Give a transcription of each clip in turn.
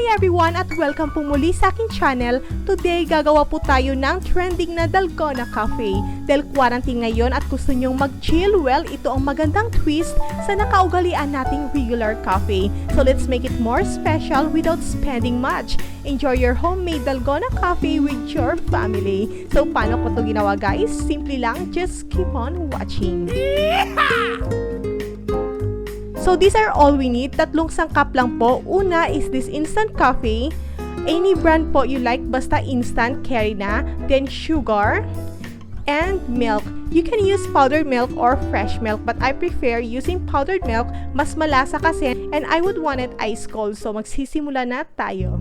Hi everyone at welcome po muli sa aking channel. Today gagawa po tayo ng trending na Dalgona Cafe. Dahil quarantine ngayon at gusto nyong mag-chill, well, ito ang magandang twist sa nakaugalian nating regular cafe. So let's make it more special without spending much. Enjoy your homemade Dalgona Cafe with your family. So paano ko to ginawa guys? Simple lang, just keep on watching. So these are all we need. Tatlong sangkap lang po. Una is this instant coffee. Any brand po you like, basta instant, carry na. Then sugar and milk. You can use powdered milk or fresh milk, but I prefer using powdered milk. Mas malasa kasi and I would want it ice cold. So magsisimula na tayo.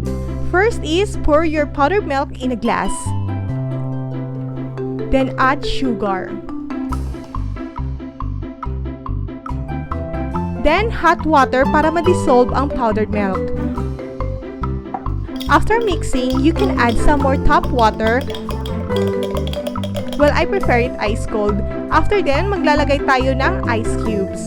First is pour your powdered milk in a glass. Then add sugar. Then, hot water para ma-dissolve ang powdered milk. After mixing, you can add some more tap water. Well, I prefer it ice cold. After then, maglalagay tayo ng ice cubes.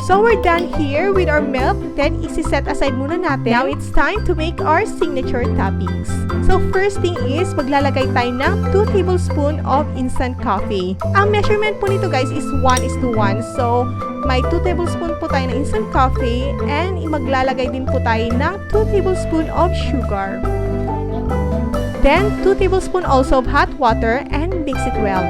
So, we're done here with our milk. Then, isi-set aside muna natin. Now, it's time to make our signature toppings. So, first thing is, maglalagay tayo ng 2 tablespoons of instant coffee. Ang measurement po nito guys is 1:1. So, may 2 tablespoons po tayo ng instant coffee and maglalagay din po tayo ng 2 tablespoons of sugar. Then, 2 tablespoons also of hot water and mix it well.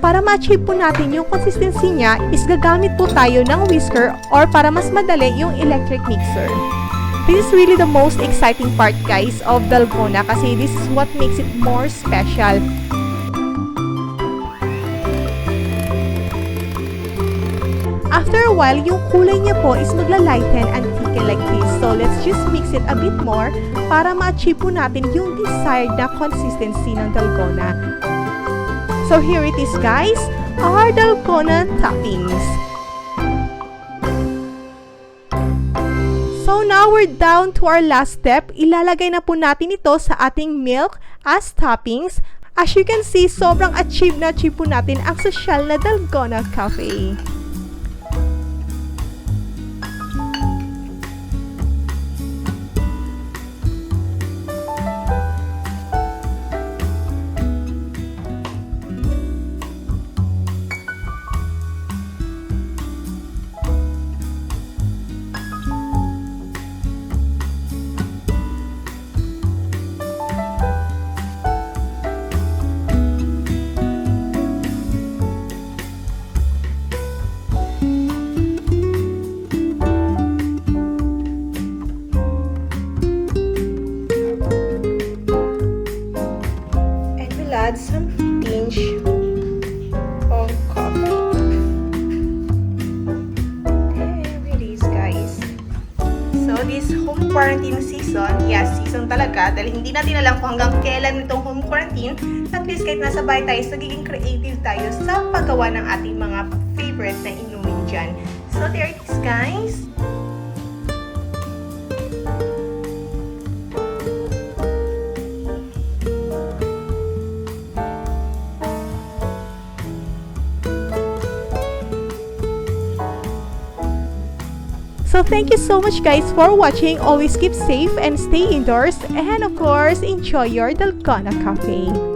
Para ma-achieve po natin yung consistency niya, is gagamit po tayo ng whisker or para mas madali yung electric mixer. This is really the most exciting part guys of Dalgona kasi this is what makes it more special. After a while, yung kulay niya po is magla-lighten and thicken like this. So let's just mix it a bit more para ma-achieve po natin yung desired na consistency ng Dalgona. So here it is guys, our Dalgona toppings. So now we're down to our last step. Ilalagay na po natin ito sa ating milk as toppings. As you can see, sobrang achieve po natin ang social na Dalgona Cafe. Add some pinch of coffee. There it is guys. So this home quarantine season, yes, season talaga dahil hindi natin alam kung hanggang kailan itong home quarantine. At least kahit nasa bahay tayo, nagiging creative tayo sa paggawa ng ating mga favorite na inumin dyan. So there it is guys. So thank you so much guys for watching. Always keep safe and stay indoors. And of course, enjoy your Dalgona Cafe.